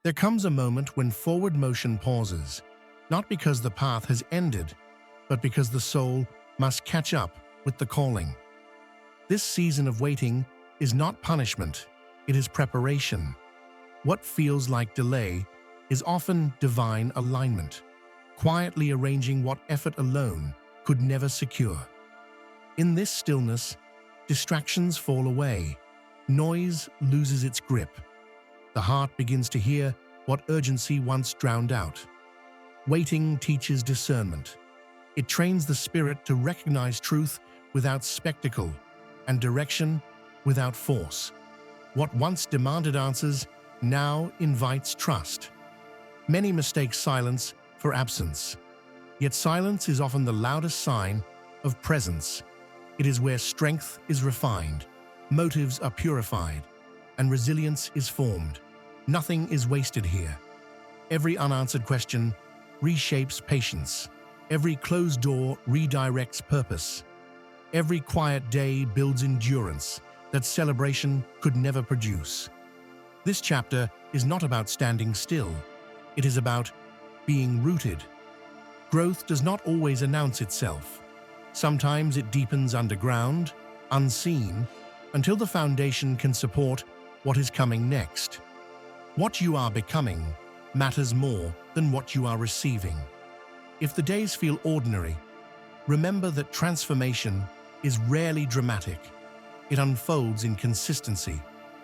There comes a moment when forward motion pauses, not because the path has ended, but because the soul must catch up with the calling. This season of waiting is not punishment, it is preparation. What feels like delay is often divine alignment, quietly arranging what effort alone could never secure. In this stillness, distractions fall away, noise loses its grip. The heart begins to hear what urgency once drowned out. Waiting teaches discernment. It trains the spirit to recognize truth without spectacle and direction without force. What once demanded answers now invites trust. Many mistake silence for absence. Yet silence is often the loudest sign of presence. It is where strength is refined, motives are purified, and resilience is formed. Nothing is wasted here. Every unanswered question reshapes patience. Every closed door redirects purpose. Every quiet day builds endurance that celebration could never produce. This chapter is not about standing still. It is about being rooted. Growth does not always announce itself. Sometimes it deepens underground, unseen, until the foundation can support what is coming next. What you are becoming matters more than what you are receiving. If the days feel ordinary, remember that transformation is rarely dramatic. It unfolds in consistency,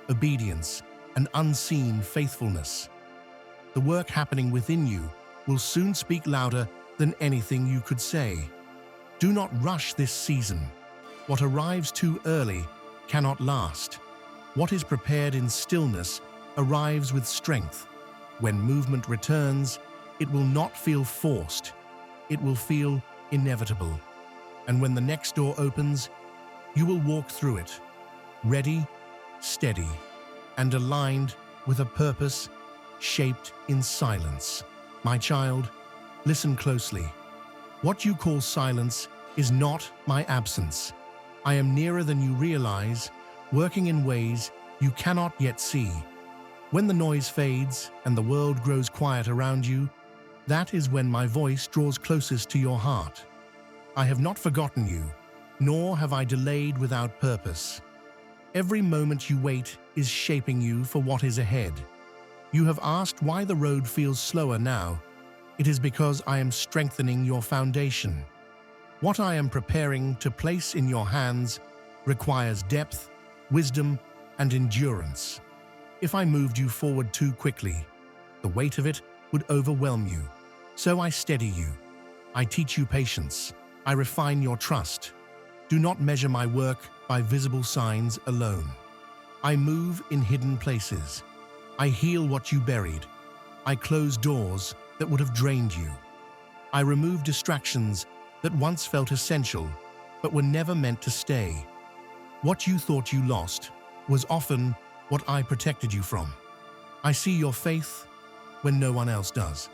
obedience, and unseen faithfulness. The work happening within you will soon speak louder than anything you could say. Do not rush this season. What arrives too early cannot last. What is prepared in stillness arrives with strength. When movement returns, it will not feel forced. It will feel inevitable. And when the next door opens, you will walk through it, ready, steady, and aligned with a purpose shaped in silence. My child, listen closely. What you call silence is not my absence. I am nearer than you realize, working in ways you cannot yet see. When the noise fades and the world grows quiet around you, that is when my voice draws closest to your heart. I have not forgotten you, nor have I delayed without purpose. Every moment you wait is shaping you for what is ahead. You have asked why the road feels slower now. It is because I am strengthening your foundation. What I am preparing to place in your hands requires depth, wisdom, and endurance. If I moved you forward too quickly, the weight of it would overwhelm you. So I steady you. I teach you patience. I refine your trust. Do not measure my work by visible signs alone. I move in hidden places. I heal what you buried. I close doors that would have drained you. I remove distractions that once felt essential, but were never meant to stay. What you thought you lost was often what I protected you from. I see your faith when no one else does.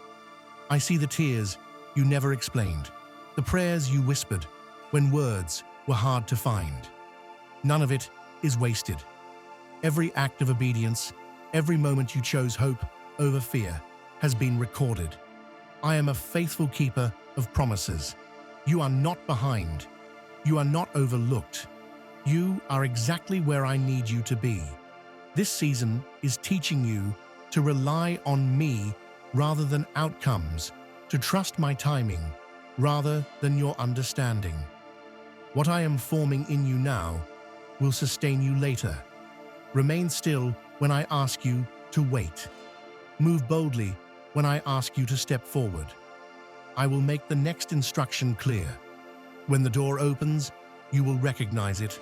I see the tears you never explained, the prayers you whispered when words were hard to find. None of it is wasted. Every act of obedience, every moment you chose hope over fear, has been recorded. I am a faithful keeper of promises. You are not behind. You are not overlooked. You are exactly where I need you to be. This season is teaching you to rely on me rather than outcomes, to trust my timing rather than your understanding. What I am forming in you now will sustain you later. Remain still when I ask you to wait. Move boldly when I ask you to step forward. I will make the next instruction clear. When the door opens, you will recognize it,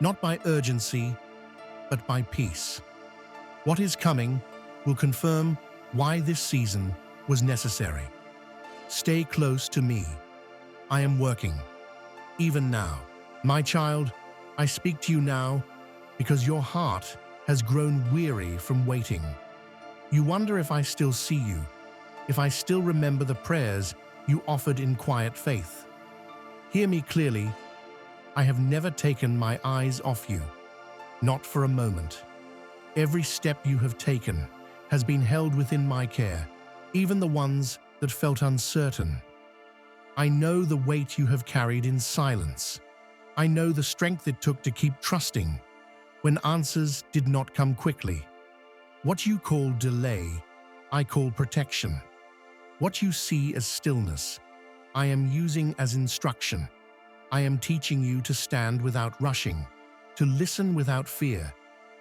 not by urgency, but by peace. What is coming will confirm why this season was necessary. Stay close to me. I am working, even now. My child, I speak to you now because your heart has grown weary from waiting. You wonder if I still see you, if I still remember the prayers you offered in quiet faith. Hear me clearly. I have never taken my eyes off you, not for a moment. Every step you have taken, has been held within my care, even the ones that felt uncertain. I know the weight you have carried in silence. I know the strength it took to keep trusting when answers did not come quickly. What you call delay, I call protection. What you see as stillness, I am using as instruction. I am teaching you to stand without rushing, to listen without fear,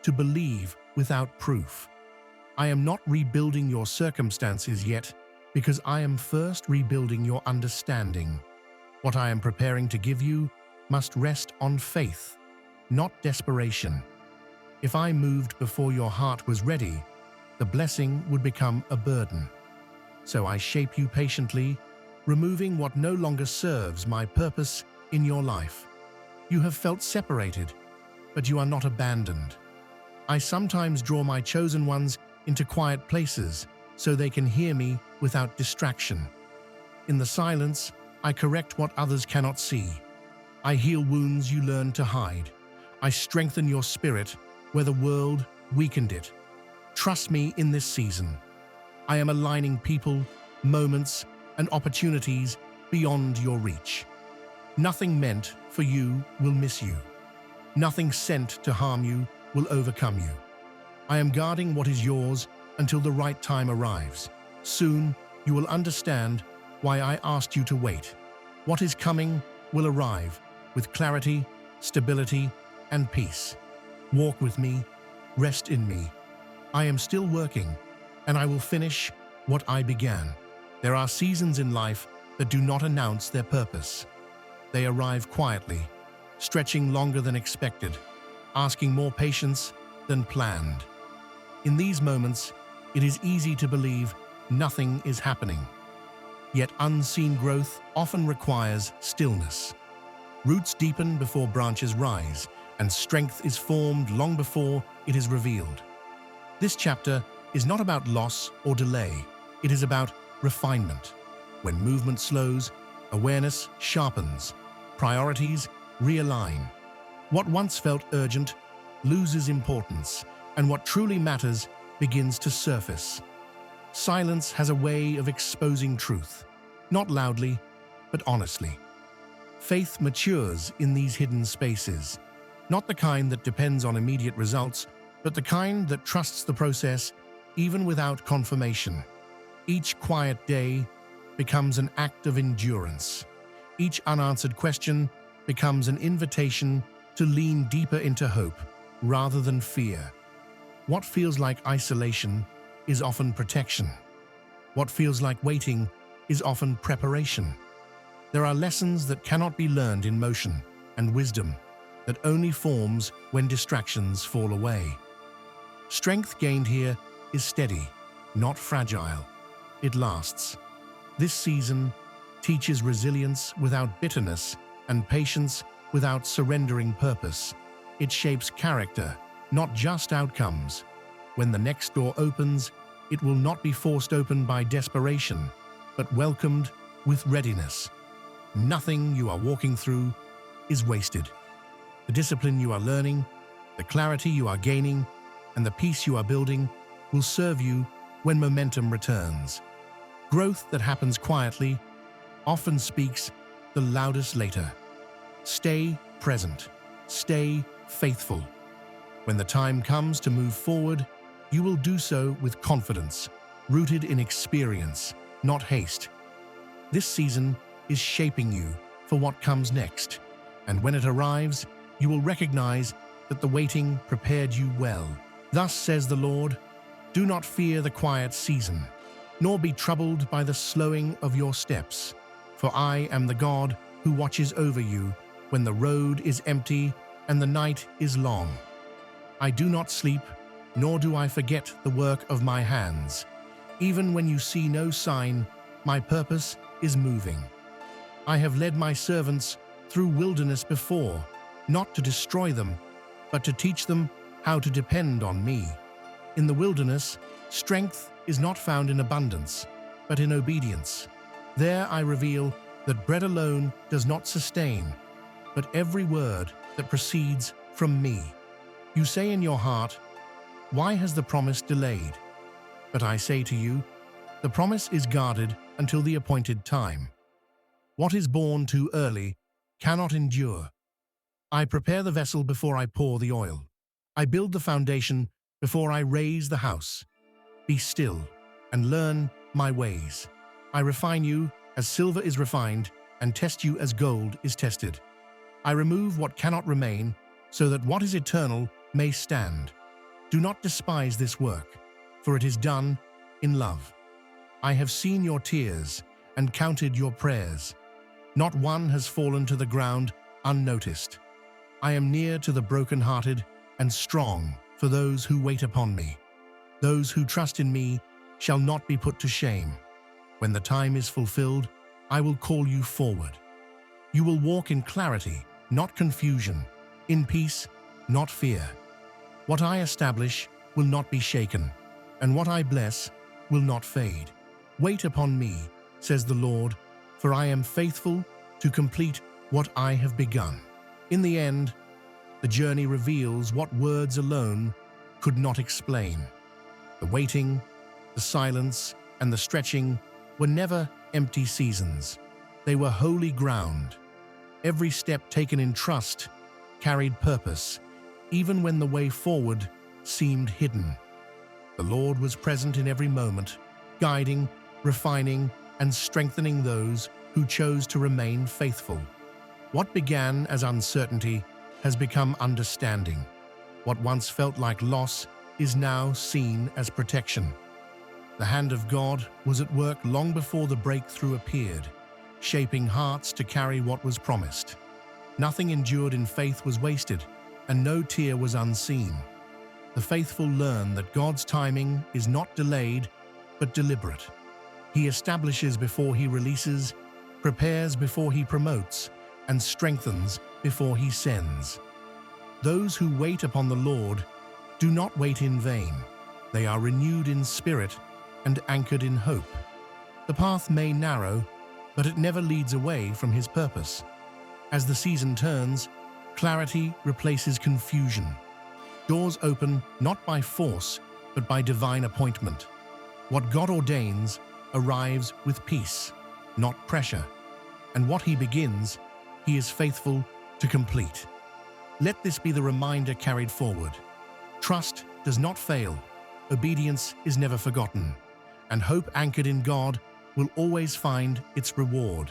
to believe without proof. I am not rebuilding your circumstances yet, because I am first rebuilding your understanding. What I am preparing to give you must rest on faith, not desperation. If I moved before your heart was ready, the blessing would become a burden. So I shape you patiently, removing what no longer serves my purpose in your life. You have felt separated, but you are not abandoned. I sometimes draw my chosen ones into quiet places so they can hear me without distraction. In the silence, I correct what others cannot see. I heal wounds you learned to hide. I strengthen your spirit where the world weakened it. Trust me in this season. I am aligning people, moments, and opportunities beyond your reach. Nothing meant for you will miss you. Nothing sent to harm you will overcome you. I am guarding what is yours until the right time arrives. Soon, you will understand why I asked you to wait. What is coming will arrive with clarity, stability, and peace. Walk with me, rest in me. I am still working, and I will finish what I began. There are seasons in life that do not announce their purpose. They arrive quietly, stretching longer than expected, asking more patience than planned. In these moments, it is easy to believe nothing is happening. Yet unseen growth often requires stillness. Roots deepen before branches rise, and strength is formed long before it is revealed. This chapter is not about loss or delay. It is about refinement. When movement slows, awareness sharpens, priorities realign. What once felt urgent loses importance, and what truly matters begins to surface. Silence has a way of exposing truth, not loudly, but honestly. Faith matures in these hidden spaces, not the kind that depends on immediate results, but the kind that trusts the process even without confirmation. Each quiet day becomes an act of endurance. Each unanswered question becomes an invitation to lean deeper into hope rather than fear. What feels like isolation is often protection. What feels like waiting is often preparation. There are lessons that cannot be learned in motion, and wisdom that only forms when distractions fall away. Strength gained here is steady, not fragile. It lasts. This season teaches resilience without bitterness and patience without surrendering purpose. It shapes character, not just outcomes. When the next door opens, it will not be forced open by desperation, but welcomed with readiness. Nothing you are walking through is wasted. The discipline you are learning, the clarity you are gaining, and the peace you are building will serve you when momentum returns. Growth that happens quietly often speaks the loudest later. Stay present. Stay faithful. When the time comes to move forward, you will do so with confidence, rooted in experience, not haste. This season is shaping you for what comes next, and when it arrives, you will recognize that the waiting prepared you well. Thus says the Lord, do not fear the quiet season, nor be troubled by the slowing of your steps, for I am the God who watches over you when the road is empty and the night is long. I do not sleep, nor do I forget the work of my hands. Even when you see no sign, my purpose is moving. I have led my servants through wilderness before, not to destroy them, but to teach them how to depend on me. In the wilderness, strength is not found in abundance, but in obedience. There I reveal that bread alone does not sustain, but every word that proceeds from me. You say in your heart, why has the promise delayed? But I say to you, the promise is guarded until the appointed time. What is born too early cannot endure. I prepare the vessel before I pour the oil. I build the foundation before I raise the house. Be still and learn my ways. I refine you as silver is refined and test you as gold is tested. I remove what cannot remain so that what is eternal may stand. Do not despise this work, for it is done in love. I have seen your tears and counted your prayers. Not one has fallen to the ground unnoticed. I am near to the brokenhearted and strong for those who wait upon me. Those who trust in me shall not be put to shame. When the time is fulfilled, I will call you forward. You will walk in clarity, not confusion, in peace, not fear. What I establish will not be shaken, and what I bless will not fade. Wait upon me, says the Lord, for I am faithful to complete what I have begun. In the end, the journey reveals what words alone could not explain. The waiting, the silence, and the stretching were never empty seasons. They were holy ground. Every step taken in trust carried purpose, even when the way forward seemed hidden. The Lord was present in every moment, guiding, refining, and strengthening those who chose to remain faithful. What began as uncertainty has become understanding. What once felt like loss is now seen as protection. The hand of God was at work long before the breakthrough appeared, shaping hearts to carry what was promised. Nothing endured in faith was wasted, and no tear was unseen. The faithful learn that God's timing is not delayed, but deliberate. He establishes before he releases, prepares before he promotes, and strengthens before he sends. Those who wait upon the Lord do not wait in vain. They are renewed in spirit and anchored in hope. The path may narrow, but it never leads away from his purpose. As the season turns, clarity replaces confusion. Doors open not by force, but by divine appointment. What God ordains arrives with peace, not pressure. And what he begins, he is faithful to complete. Let this be the reminder carried forward. Trust does not fail, obedience is never forgotten, and hope anchored in God will always find its reward.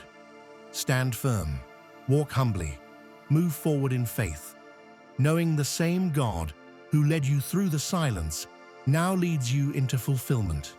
Stand firm, walk humbly, move forward in faith, knowing the same God who led you through the silence now leads you into fulfillment.